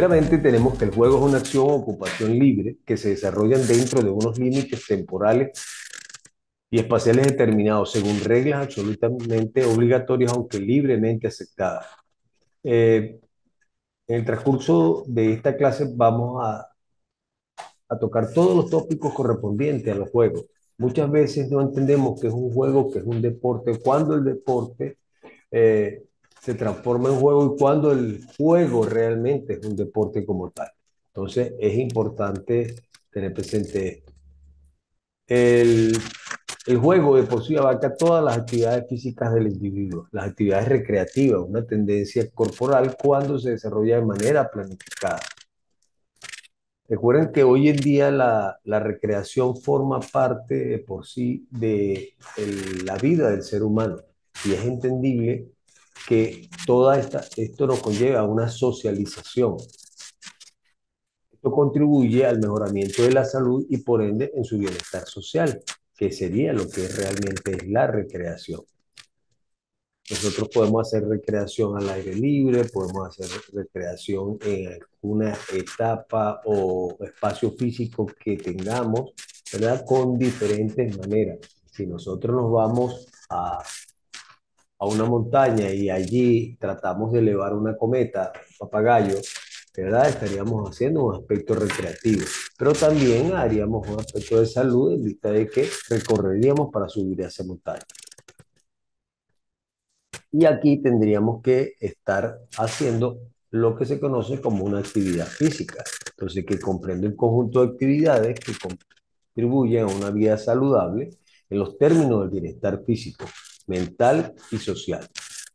Básicamente tenemos que el juego es una acción o ocupación libre que se desarrollan dentro de unos límites temporales y espaciales determinados según reglas absolutamente obligatorias, aunque libremente aceptadas. Eh, en el transcurso de esta clase vamos a tocar todos los tópicos correspondientes a los juegos. Muchas veces no entendemos que es un juego, que es un deporte, cuando el deporte eh, se transforma en juego y cuando el juego realmente es un deporte como tal. Entonces es importante tener presente esto. El, el juego de por sí abarca todas las actividades físicas del individuo, las actividades recreativas, una tendencia corporal cuando se desarrolla de manera planificada. Recuerden que hoy en día la recreación forma parte de por sí de la vida del ser humano y es entendible que esto nos conlleva a una socialización. Esto contribuye al mejoramiento de la salud y por ende en su bienestar social, que sería lo que realmente es la recreación. Nosotros podemos hacer recreación al aire libre, podemos hacer recreación en alguna etapa o espacio físico que tengamos, ¿verdad? Con diferentes maneras. Si nosotros nos vamos a una montaña y allí tratamos de elevar una cometa, un papagayo, ¿verdad? Estaríamos haciendo un aspecto recreativo, pero también haríamos un aspecto de salud en vista de que recorreríamos para subir a esa montaña. Y aquí tendríamos que estar haciendo lo que se conoce como una actividad física. Entonces, que comprende un conjunto de actividades que contribuyen a una vida saludable en los términos del bienestar físico, mental y social.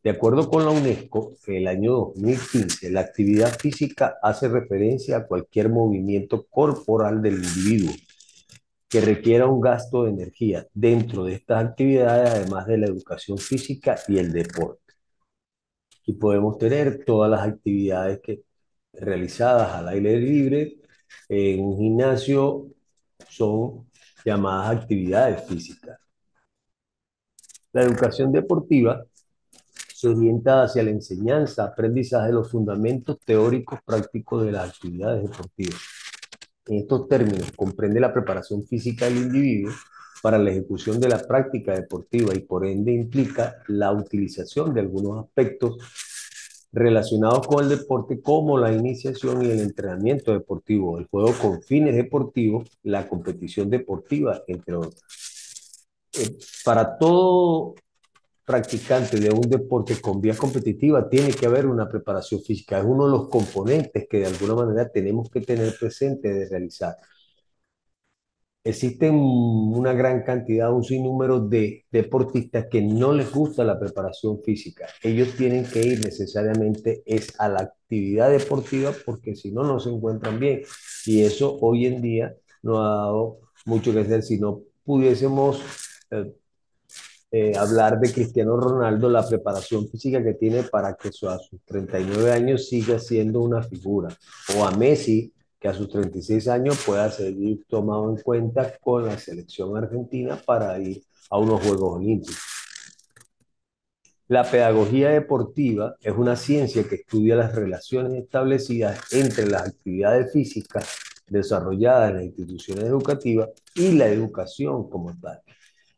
De acuerdo con la UNESCO, en el año 2015, la actividad física hace referencia a cualquier movimiento corporal del individuo que requiera un gasto de energía. Dentro de estas actividades, además de la educación física y el deporte. Y podemos tener todas las actividades realizadas al aire libre en un gimnasio son llamadas actividades físicas. La educación deportiva se orienta hacia la enseñanza, aprendizaje de los fundamentos teóricos prácticos de las actividades deportivas. En estos términos, comprende la preparación física del individuo para la ejecución de la práctica deportiva y por ende implica la utilización de algunos aspectos relacionados con el deporte como la iniciación y el entrenamiento deportivo, el juego con fines deportivos, la competición deportiva, entre otros. Para todo practicante de un deporte con vía competitiva tiene que haber una preparación física. Es uno de los componentes que de alguna manera tenemos que tener presente de realizar. Existen una gran cantidad, un sinnúmero de deportistas que no les gusta la preparación física. Ellos tienen que ir necesariamente es a la actividad deportiva porque si no, no se encuentran bien. Y eso hoy en día no ha dado mucho que hacer. Si no pudiésemos eh, hablar de Cristiano Ronaldo, la preparación física que tiene para que a sus 39 años siga siendo una figura. O a Messi, que a sus 36 años pueda seguir tomado en cuenta con la selección argentina para ir a unos Juegos Olímpicos. La pedagogía deportiva es una ciencia que estudia las relaciones establecidas entre las actividades físicas desarrolladas en las instituciones educativas y la educación como tal,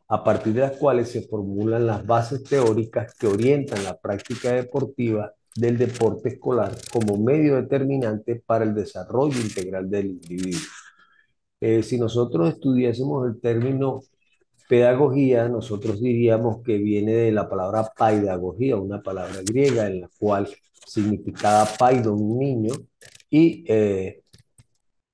a partir de las cuales se formulan las bases teóricas que orientan la práctica deportiva del deporte escolar como medio determinante para el desarrollo integral del individuo. Si nosotros estudiásemos el término pedagogía, nosotros diríamos que viene de la palabra paidagogía, una palabra griega en la cual significaba paidon, niño, y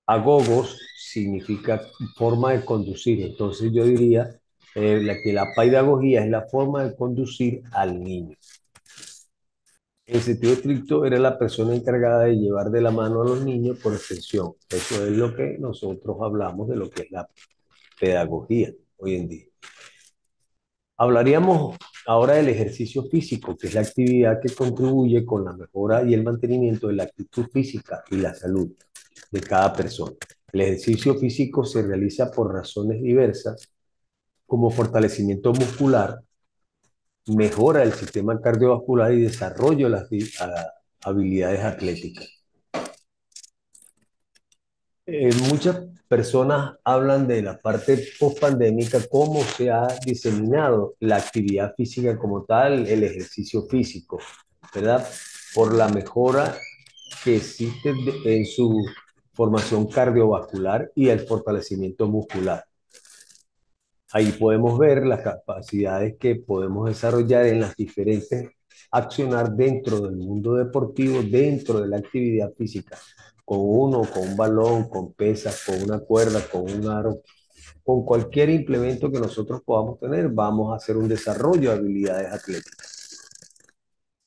agogos significa forma de conducir. Entonces yo diría que la pedagogía es la forma de conducir al niño. En sentido estricto, era la persona encargada de llevar de la mano a los niños por extensión. Eso es lo que nosotros hablamos de lo que es la pedagogía hoy en día. Hablaríamos ahora del ejercicio físico, que es la actividad que contribuye con la mejora y el mantenimiento de la actitud física y la salud de cada persona. El ejercicio físico se realiza por razones diversas, como fortalecimiento muscular, mejora del sistema cardiovascular y desarrollo de las habilidades atléticas. Muchas personas hablan de la parte post-pandémica, cómo se ha diseminado la actividad física como tal, el ejercicio físico, ¿verdad? Por la mejora que existe en su formación cardiovascular y el fortalecimiento muscular. Ahí podemos ver las capacidades que podemos desarrollar en las diferentes accionar dentro del mundo deportivo, dentro de la actividad física, con uno, con un balón, con pesas, con una cuerda, con un aro, con cualquier implemento que nosotros podamos tener, vamos a hacer un desarrollo de habilidades atléticas.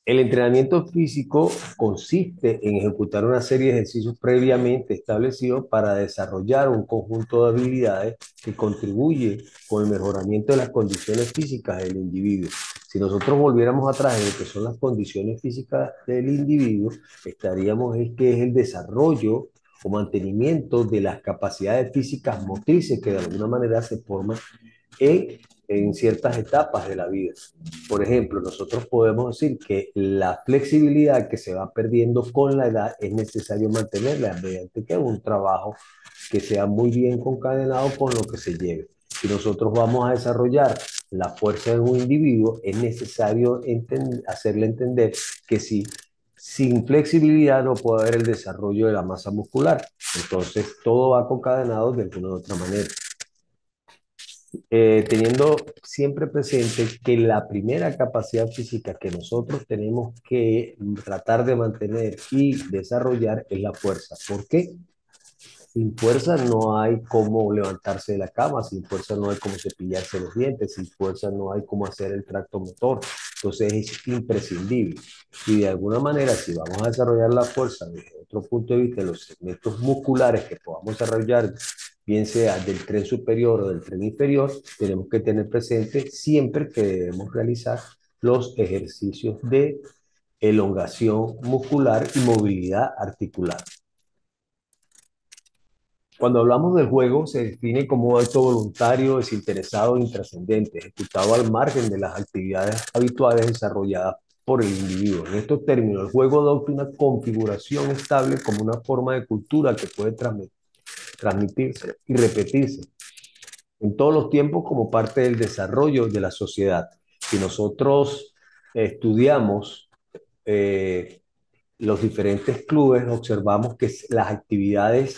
El entrenamiento físico consiste en ejecutar una serie de ejercicios previamente establecidos para desarrollar un conjunto de habilidades que contribuye con el mejoramiento de las condiciones físicas del individuo. Si nosotros volviéramos atrás en lo que son las condiciones físicas del individuo, estaríamos en que es el desarrollo o mantenimiento de las capacidades físicas motrices que de alguna manera se forman en, en ciertas etapas de la vida. Por ejemplo, nosotros podemos decir que la flexibilidad que se va perdiendo con la edad es necesario mantenerla mediante que un trabajo que sea muy bien concadenado con lo que se lleve. Si nosotros vamos a desarrollar la fuerza de un individuo, es necesario hacerle entender que si sin flexibilidad no puede haber el desarrollo de la masa muscular. Entonces, todo va concadenado de alguna u otra manera, teniendo siempre presente que la primera capacidad física que nosotros tenemos que tratar de mantener y desarrollar es la fuerza. ¿Por qué? Sin fuerza no hay cómo levantarse de la cama, sin fuerza no hay cómo cepillarse los dientes, sin fuerza no hay cómo hacer el tracto motor. Entonces es imprescindible. Y de alguna manera, si vamos a desarrollar la fuerza desde otro punto de vista, los segmentos musculares que podamos desarrollar, bien sea del tren superior o del tren inferior, tenemos que tener presente siempre que debemos realizar los ejercicios de elongación muscular y movilidad articular. Cuando hablamos del juego, se define como un acto voluntario, desinteresado e intrascendente, ejecutado al margen de las actividades habituales desarrolladas por el individuo. En estos términos, el juego adopta una configuración estable como una forma de cultura que puede transmitirse y repetirse en todos los tiempos como parte del desarrollo de la sociedad. Si nosotros estudiamos eh, los diferentes clubes, observamos que las actividades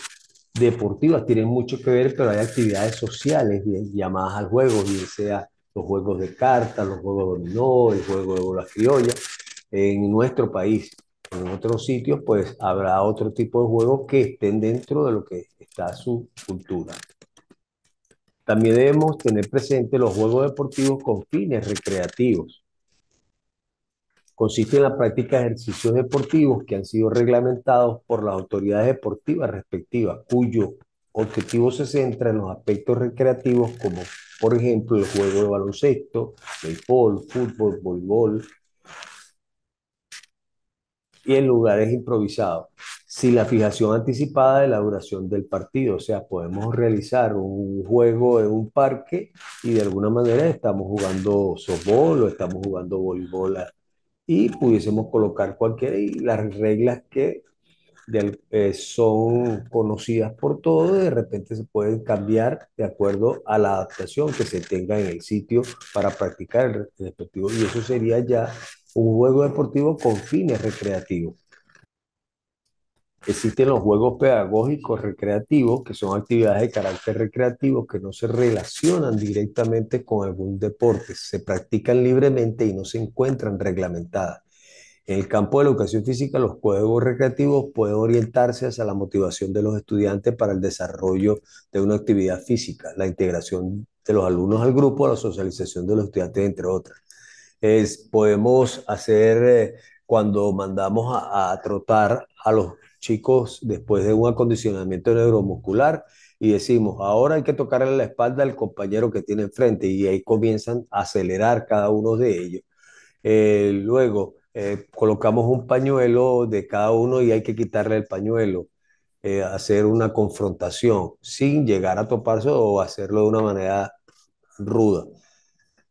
deportivas tienen mucho que ver, pero hay actividades sociales bien, llamadas al juego, bien sea los juegos de cartas, los juegos de dominó, el juego de bola criolla. En nuestro país, en otros sitios, pues habrá otro tipo de juegos que estén dentro de lo que está su cultura. También debemos tener presente los juegos deportivos con fines recreativos. Consiste en la práctica de ejercicios deportivos que han sido reglamentados por las autoridades deportivas respectivas, cuyo objetivo se centra en los aspectos recreativos como, por ejemplo, el juego de baloncesto, béisbol, fútbol, voleibol y en lugares improvisados, sin la fijación anticipada de la duración del partido. O sea, podemos realizar un juego en un parque y de alguna manera estamos jugando softball o estamos jugando voleibol y pudiésemos colocar cualquiera y las reglas que son conocidas por todos, de repente se pueden cambiar de acuerdo a la adaptación que se tenga en el sitio para practicar el respectivo. Y eso sería ya un juego deportivo con fines recreativos. Existen los juegos pedagógicos recreativos, que son actividades de carácter recreativo que no se relacionan directamente con algún deporte, se practican libremente y no se encuentran reglamentadas. En el campo de la educación física, los juegos recreativos pueden orientarse hacia la motivación de los estudiantes para el desarrollo de una actividad física, la integración de los alumnos al grupo, la socialización de los estudiantes, entre otras. Podemos hacer cuando mandamos a trotar a los chicos después de un acondicionamiento neuromuscular y decimos, ahora hay que tocarle la espalda al compañero que tiene enfrente y ahí comienzan a acelerar cada uno de ellos. Luego, colocamos un pañuelo de cada uno y hay que quitarle el pañuelo, hacer una confrontación sin llegar a toparse o hacerlo de una manera ruda.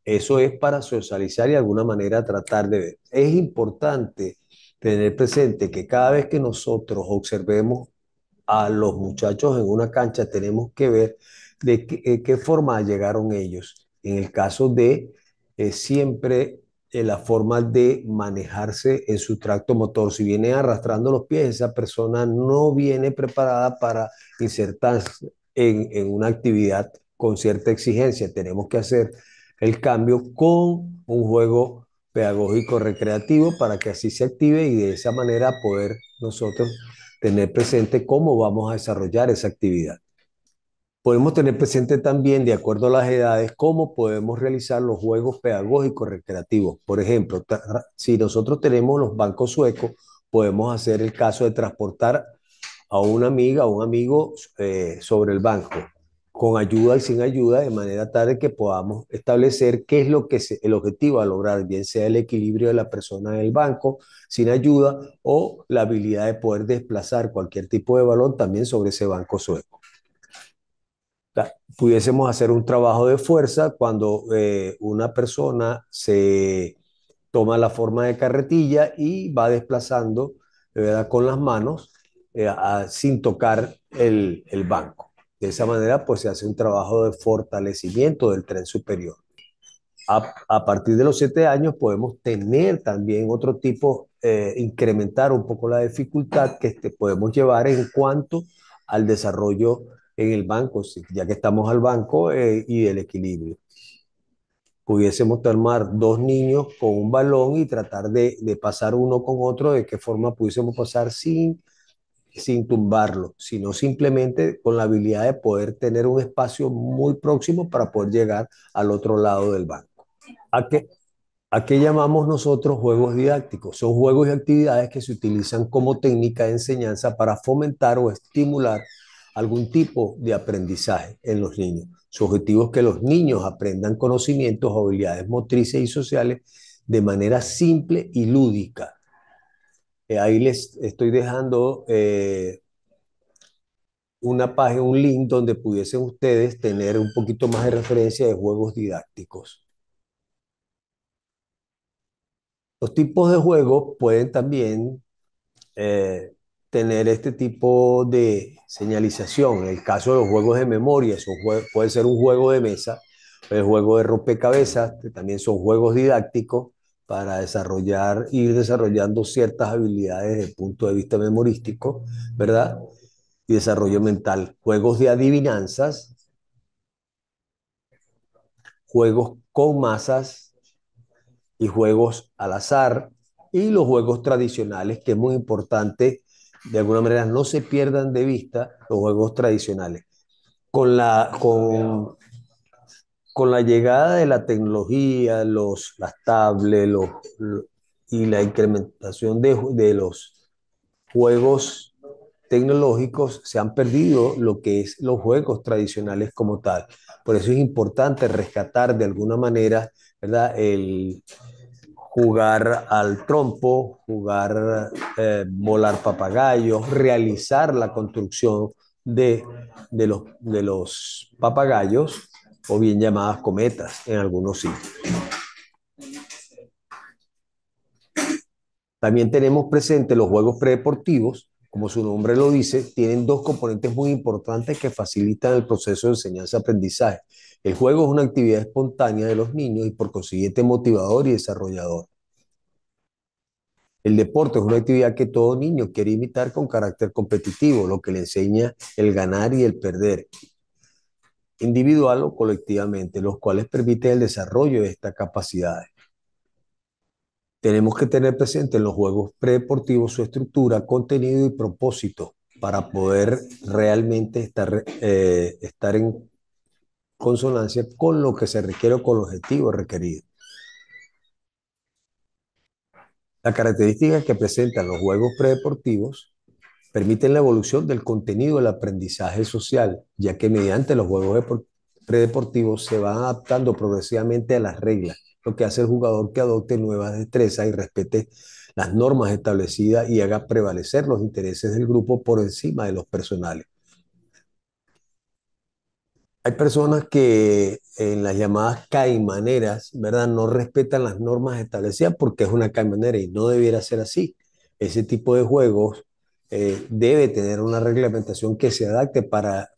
Eso es para socializar y de alguna manera tratar de ver. Es importante tener presente que cada vez que nosotros observemos a los muchachos en una cancha, tenemos que ver de qué forma llegaron ellos. En el caso de siempre la forma de manejarse en su tracto motor. Si viene arrastrando los pies, esa persona no viene preparada para insertarse en una actividad con cierta exigencia. Tenemos que hacer el cambio con un juego pedagógico recreativo para que así se active y de esa manera poder nosotros tener presente cómo vamos a desarrollar esa actividad. Podemos tener presente también, de acuerdo a las edades, cómo podemos realizar los juegos pedagógicos recreativos. Por ejemplo, si nosotros tenemos los bancos suecos, podemos hacer el caso de transportar a una amiga o un amigo sobre el banco, con ayuda y sin ayuda, de manera tal de que podamos establecer qué es lo que el objetivo a lograr, bien sea el equilibrio de la persona en el banco, sin ayuda, o la habilidad de poder desplazar cualquier tipo de balón también sobre ese banco sueco. Pudiésemos hacer un trabajo de fuerza cuando una persona se toma la forma de carretilla y va desplazando, ¿verdad?, con las manos sin tocar el banco. De esa manera, pues se hace un trabajo de fortalecimiento del tren superior. A partir de los 7 años podemos tener también otro tipo, incrementar un poco la dificultad que podemos llevar en cuanto al desarrollo en el banco, ya que estamos al banco y del equilibrio. Pudiésemos tomar dos niños con un balón y tratar de pasar uno con otro, de qué forma pudiésemos pasar sin tumbarlo, sino simplemente con la habilidad de poder tener un espacio muy próximo para poder llegar al otro lado del banco. ¿A qué, ¿A qué llamamos nosotros juegos didácticos? Son juegos y actividades que se utilizan como técnica de enseñanza para fomentar o estimular algún tipo de aprendizaje en los niños. Su objetivo es que los niños aprendan conocimientos, habilidades motrices y sociales de manera simple y lúdica. Ahí les estoy dejando una página, un link donde pudiesen ustedes tener un poquito más de referencia de juegos didácticos. Los tipos de juegos pueden también eh, tener este tipo de señalización. En el caso de los juegos de memoria, puede ser un juego de mesa, el juego de rompecabezas, que también son juegos didácticos para ir desarrollando ciertas habilidades desde el punto de vista memorístico, ¿verdad? Y desarrollo mental. Juegos de adivinanzas, juegos con masas y juegos al azar, y los juegos tradicionales, que es muy importante, de alguna manera no se pierdan de vista los juegos tradicionales. Con con la llegada de la tecnología, las tablets y la incrementación de los juegos tecnológicos, se han perdido lo que es los juegos tradicionales como tal. Por eso es importante rescatar de alguna manera, ¿verdad?, el jugar al trompo, jugar, volar papagayos, realizar la construcción de los papagayos, o bien llamadas cometas en algunos sitios. También tenemos presente los juegos predeportivos, como su nombre lo dice, tienen dos componentes muy importantes que facilitan el proceso de enseñanza-aprendizaje. El juego es una actividad espontánea de los niños y por consiguiente motivador y desarrollador. El deporte es una actividad que todo niño quiere imitar con carácter competitivo, lo que le enseña el ganar y el perder, individual o colectivamente, los cuales permiten el desarrollo de estas capacidades. Tenemos que tener presente en los juegos predeportivos su estructura, contenido y propósito para poder realmente estar en consonancia con lo que se requiere o con los objetivos requeridos. Las características que presentan los juegos predeportivos permiten la evolución del contenido del aprendizaje social, ya que mediante los juegos predeportivos se van adaptando progresivamente a las reglas, lo que hace el jugador que adopte nuevas destrezas y respete las normas establecidas y haga prevalecer los intereses del grupo por encima de los personales. Hay personas que en las llamadas caimaneras, ¿verdad?, no respetan las normas establecidas porque es una caimanera y no debiera ser así. Ese tipo de juegos debe tener una reglamentación que se adapte para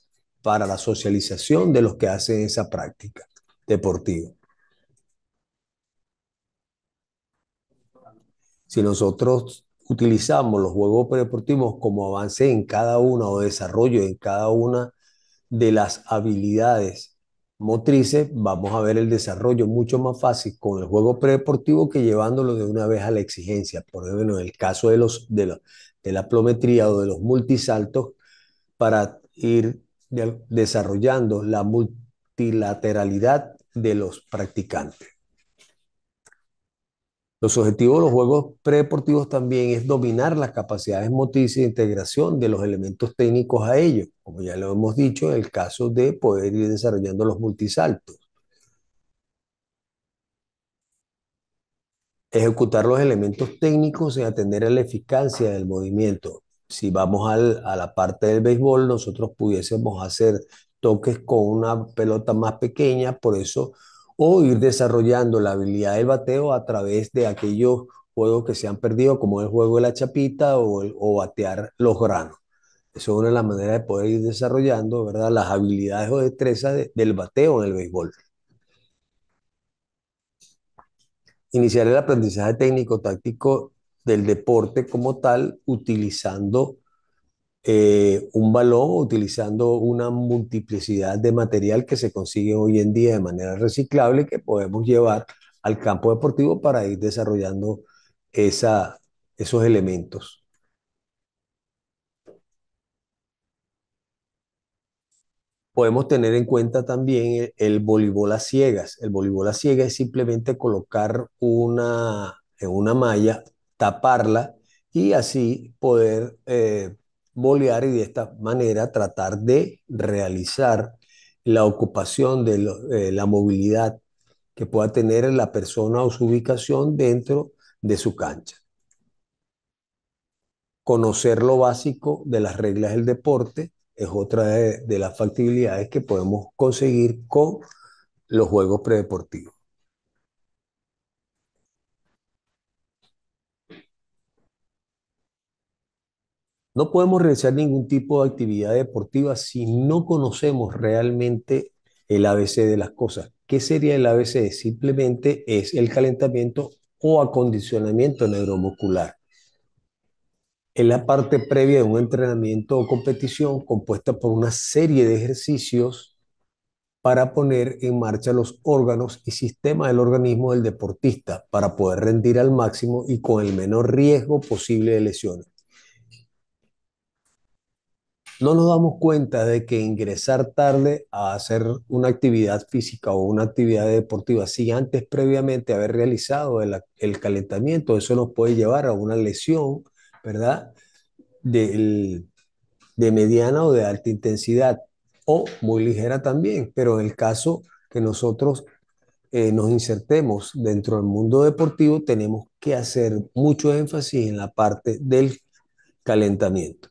la socialización de los que hacen esa práctica deportiva. Si nosotros utilizamos los juegos deportivos como avance en cada una o desarrollo en cada una de las habilidades motrices, vamos a ver el desarrollo mucho más fácil con el juego predeportivo que llevándolo de una vez a la exigencia. Por ejemplo, en el caso de la plometría o de los multisaltos, para ir desarrollando la multilateralidad de los practicantes. Los objetivos de los juegos predeportivos también es dominar las capacidades motrices e integración de los elementos técnicos a ellos, como ya lo hemos dicho en el caso de poder ir desarrollando los multisaltos. Ejecutar los elementos técnicos y atender a la eficacia del movimiento. Si vamos a la parte del béisbol, nosotros pudiésemos hacer toques con una pelota más pequeña, por eso, o ir desarrollando la habilidad del bateo a través de aquellos juegos que se han perdido, como el juego de la chapita o batear los granos. Eso es una de las maneras de poder ir desarrollando, ¿verdad?, las habilidades o destrezas del bateo en el béisbol. Iniciar el aprendizaje técnico-táctico del deporte como tal, utilizando un balón, utilizando una multiplicidad de material que se consigue hoy en día de manera reciclable que podemos llevar al campo deportivo para ir desarrollando esa, esos elementos. Podemos tener en cuenta también el voleibol a ciegas. El voleibol a ciegas es simplemente colocar en una malla, taparla y así poder volear y de esta manera tratar de realizar la ocupación de la movilidad que pueda tener la persona o su ubicación dentro de su cancha. Conocer lo básico de las reglas del deporte es otra de las factibilidades que podemos conseguir con los juegos predeportivos. No podemos realizar ningún tipo de actividad deportiva si no conocemos realmente el ABC de las cosas. ¿Qué sería el ABC? Simplemente es el calentamiento o acondicionamiento neuromuscular. Es la parte previa de un entrenamiento o competición compuesta por una serie de ejercicios para poner en marcha los órganos y sistemas del organismo del deportista para poder rendir al máximo y con el menor riesgo posible de lesiones. No nos damos cuenta de que ingresar tarde a hacer una actividad física o una actividad deportiva, si antes previamente haber realizado el calentamiento, eso nos puede llevar a una lesión, ¿verdad? Del, de mediana o de alta intensidad o muy ligera también, pero en el caso que nosotros nos insertemos dentro del mundo deportivo, tenemos que hacer mucho énfasis en la parte del calentamiento.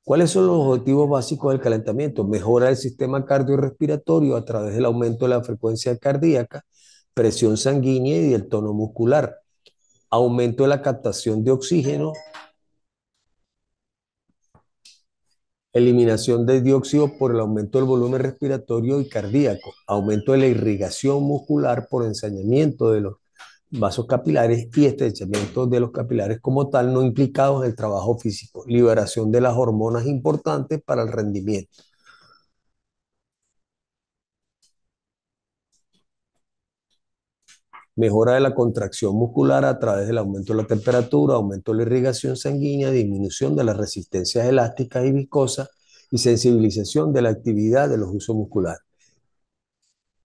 ¿Cuáles son los objetivos básicos del calentamiento? Mejora el sistema cardiorrespiratorio a través del aumento de la frecuencia cardíaca, presión sanguínea y del tono muscular, aumento de la captación de oxígeno, eliminación de dióxido por el aumento del volumen respiratorio y cardíaco, aumento de la irrigación muscular por ensañamiento de los vasos capilares y estrechamiento de los capilares como tal, no implicados en el trabajo físico, liberación de las hormonas importantes para el rendimiento. Mejora de la contracción muscular a través del aumento de la temperatura, aumento de la irrigación sanguínea, disminución de las resistencias elásticas y viscosas y sensibilización de la actividad de los usos musculares.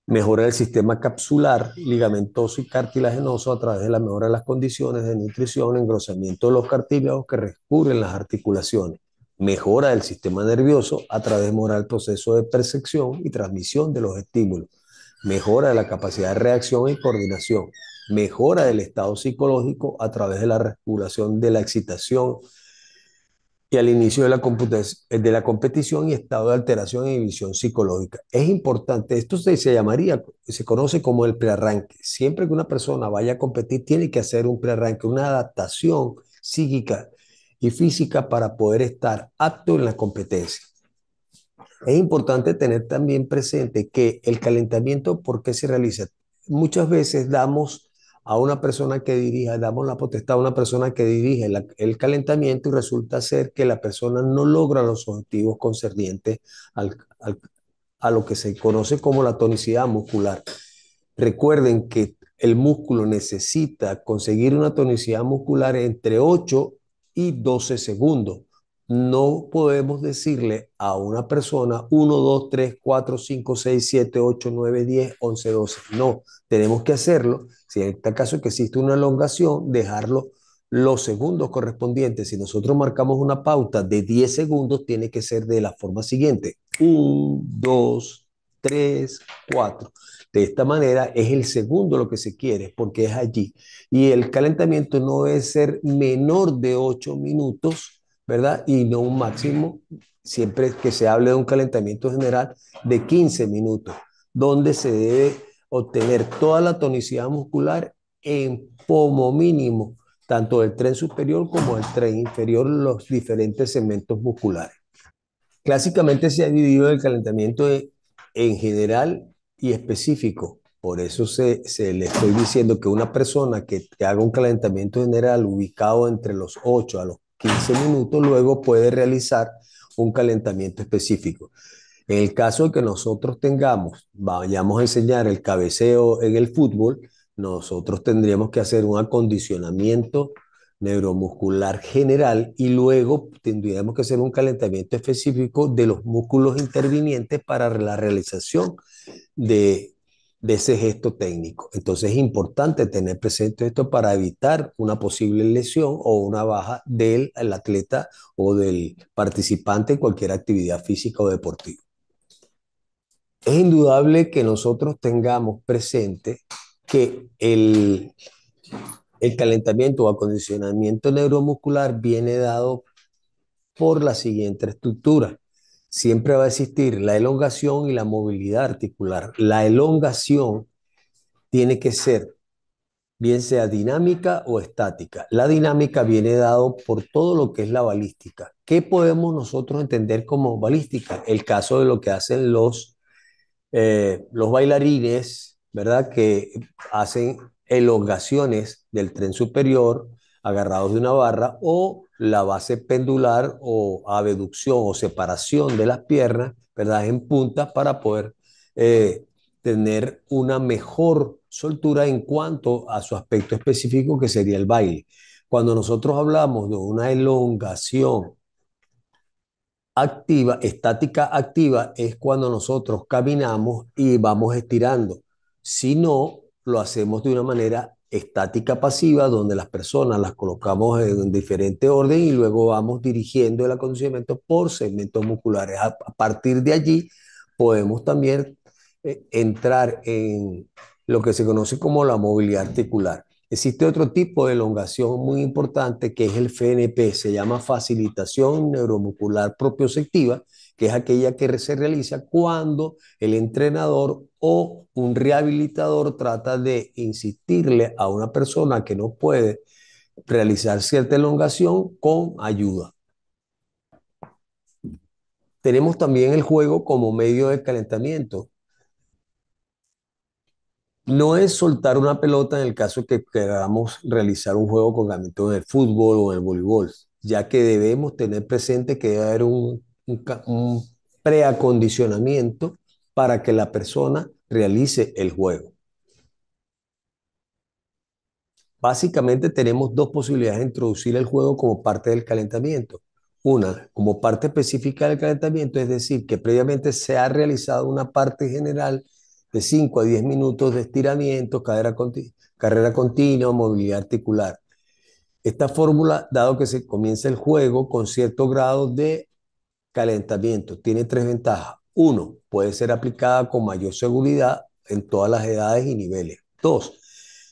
Mejora el sistema capsular, ligamentoso y cartilaginoso a través de la mejora de las condiciones de nutrición, engrosamiento de los cartílagos que recubren las articulaciones. Mejora del sistema nervioso a través de mejorar el proceso de percepción y transmisión de los estímulos. Mejora de la capacidad de reacción y coordinación. Mejora del estado psicológico a través de la regulación de la excitación y al inicio de la competición y estado de alteración e inhibición psicológica. Es importante, esto se llamaría, se conoce como el prearranque. Siempre que una persona vaya a competir, tiene que hacer un prearranque, una adaptación psíquica y física para poder estar apto en la competencia. Es importante tener también presente que el calentamiento, ¿por qué se realiza? Muchas veces damos a una persona que dirija, damos la potestad a una persona que dirige el calentamiento y resulta ser que la persona no logra los objetivos concernientes al, al, a lo que se conoce como la tonicidad muscular. Recuerden que el músculo necesita conseguir una tonicidad muscular entre 8 y 12 segundos. No podemos decirle a una persona 1, 2, 3, 4, 5, 6, 7, 8, 9, 10, 11, 12. No, tenemos que hacerlo. Si en este caso que existe una elongación, dejarlo los segundos correspondientes. Si nosotros marcamos una pauta de 10 segundos, tiene que ser de la forma siguiente. 1, 2, 3, 4. De esta manera es el segundo lo que se quiere, porque es allí. Y el calentamiento no debe ser menor de 8 minutos, ¿verdad? Y no un máximo, siempre que se hable de un calentamiento general, de 15 minutos, donde se debe obtener toda la tonicidad muscular en pomo mínimo, tanto del tren superior como del tren inferior, los diferentes segmentos musculares. Clásicamente se ha dividido el calentamiento en general y específico. Por eso se le estoy diciendo que una persona que haga un calentamiento general ubicado entre los 8 a los 15 minutos, luego puede realizar un calentamiento específico. En el caso de que nosotros vayamos a enseñar el cabeceo en el fútbol, nosotros tendríamos que hacer un acondicionamiento neuromuscular general y luego tendríamos que hacer un calentamiento específico de los músculos intervinientes para la realización de, de ese gesto técnico. Entonces es importante tener presente esto para evitar una posible lesión o una baja del atleta o del participante en cualquier actividad física o deportiva. Es indudable que nosotros tengamos presente que el calentamiento o acondicionamiento neuromuscular viene dado por la siguiente estructura. Siempre va a existir la elongación y la movilidad articular. La elongación tiene que ser bien sea dinámica o estática. La dinámica viene dado por todo lo que es la balística. ¿Qué podemos nosotros entender como balística? El caso de lo que hacen los bailarines, ¿verdad? Que hacen elongaciones del tren superior agarrados de una barra o la base pendular o abducción o separación de las piernas, ¿verdad? En puntas para poder eh, tener una mejor soltura en cuanto a su aspecto específico que sería el baile. Cuando nosotros hablamos de una elongación activa, estática activa es cuando nosotros caminamos y vamos estirando. Si no, lo hacemos de una manera estática pasiva, donde las personas las colocamos en diferente orden y luego vamos dirigiendo el acondicionamiento por segmentos musculares. A partir de allí podemos también entrar en lo que se conoce como la movilidad articular. Existe otro tipo de elongación muy importante que es el FNP, se llama facilitación neuromuscular propioceptiva, que es aquella que se realiza cuando el entrenador o un rehabilitador trata de insistirle a una persona que no puede realizar cierta elongación con ayuda. Tenemos también el juego como medio de calentamiento. No es soltar una pelota en el caso que queramos realizar un juego con en el fútbol o en el voleibol, ya que debemos tener presente que debe haber un preacondicionamiento para que la persona realice el juego. Básicamente tenemos dos posibilidades de introducir el juego como parte del calentamiento. Una, como parte específica del calentamiento, es decir, que previamente se ha realizado una parte general de 5 a 10 minutos de estiramiento, carrera continua, movilidad articular. Esta fórmula, dado que se comienza el juego con cierto grado de calentamiento, tiene tres ventajas. Uno, puede ser aplicada con mayor seguridad en todas las edades y niveles. Dos,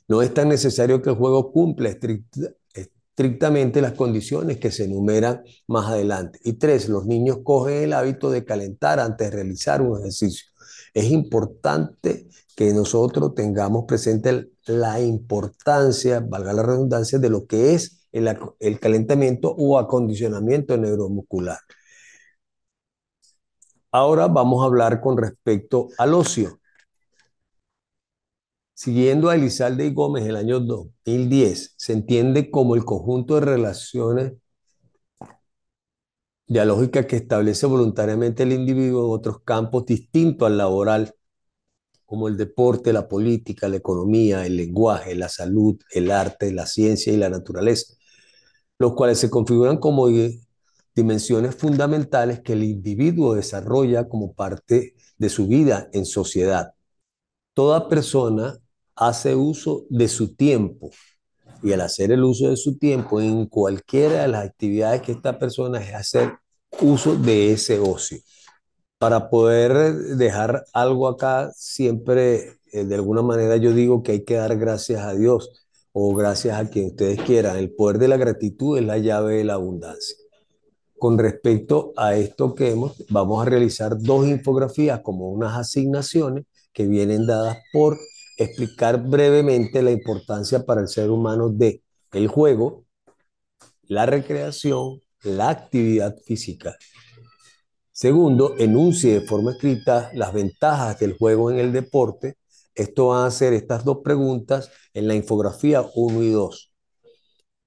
no es tan necesario que el juego cumpla estrictamente las condiciones que se enumeran más adelante. Y tres, los niños cogen el hábito de calentar antes de realizar un ejercicio. Es importante que nosotros tengamos presente la importancia, valga la redundancia, de lo que es el calentamiento o acondicionamiento neuromuscular. Ahora vamos a hablar con respecto al ocio. Siguiendo a Elizalde y Gómez en el año 2010, se entiende como el conjunto de relaciones dialógicas que establece voluntariamente el individuo en otros campos distintos al laboral, como el deporte, la política, la economía, el lenguaje, la salud, el arte, la ciencia y la naturaleza, los cuales se configuran como dimensiones fundamentales que el individuo desarrolla como parte de su vida en sociedad. Toda persona hace uso de su tiempo y al hacer el uso de su tiempo en cualquiera de las actividades que esta persona es hacer uso de ese ocio. Para poder dejar algo acá, siempre de alguna manera yo digo que hay que dar gracias a Dios o gracias a quien ustedes quieran. El poder de la gratitud es la llave de la abundancia. Con respecto a esto vamos a realizar dos infografías como unas asignaciones que vienen dadas por explicar brevemente la importancia para el ser humano de el juego, la recreación, la actividad física. Segundo, enuncie de forma escrita las ventajas del juego en el deporte. Esto van a ser estas dos preguntas en la infografía 1 y 2.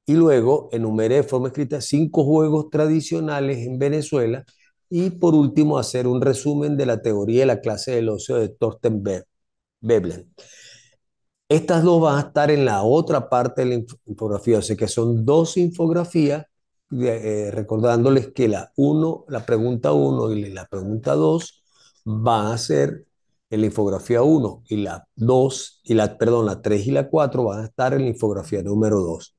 Y luego enumere de forma escrita 5 juegos tradicionales en Venezuela. Y por último, hacer un resumen de la teoría de la clase del ocio de Thorsten Veblen. Estas dos van a estar en la otra parte de la infografía, o sea que son dos infografías, recordándoles que la pregunta 1 y la pregunta 2 van a ser en la infografía 1 y la 2, perdón, la 3 y la 4 van a estar en la infografía número 2.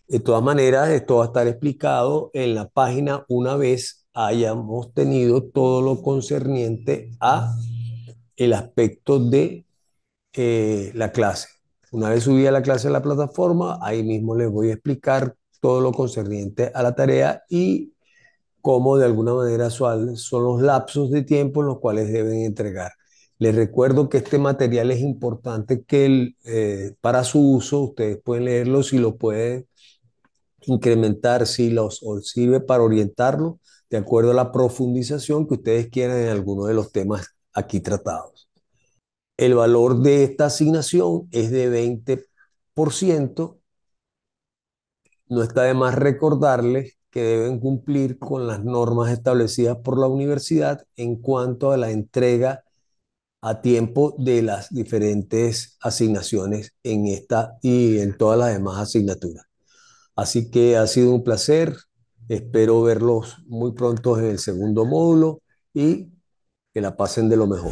De todas maneras, esto va a estar explicado en la página una vez hayamos tenido todo lo concerniente a el aspecto de la clase. Una vez subí a la clase a la plataforma, ahí mismo les voy a explicar todo lo concerniente a la tarea y cómo de alguna manera son los lapsos de tiempo en los cuales deben entregar. Les recuerdo que este material es importante para su uso, ustedes pueden leerlo si lo pueden incrementar, si los sirve para orientarlo de acuerdo a la profundización que ustedes quieran en alguno de los temas aquí tratados. El valor de esta asignación es de 20%. No está de más recordarles que deben cumplir con las normas establecidas por la universidad en cuanto a la entrega a tiempo de las diferentes asignaciones en esta y en todas las demás asignaturas. Así que ha sido un placer. Espero verlos muy pronto en el segundo módulo y que la pasen de lo mejor.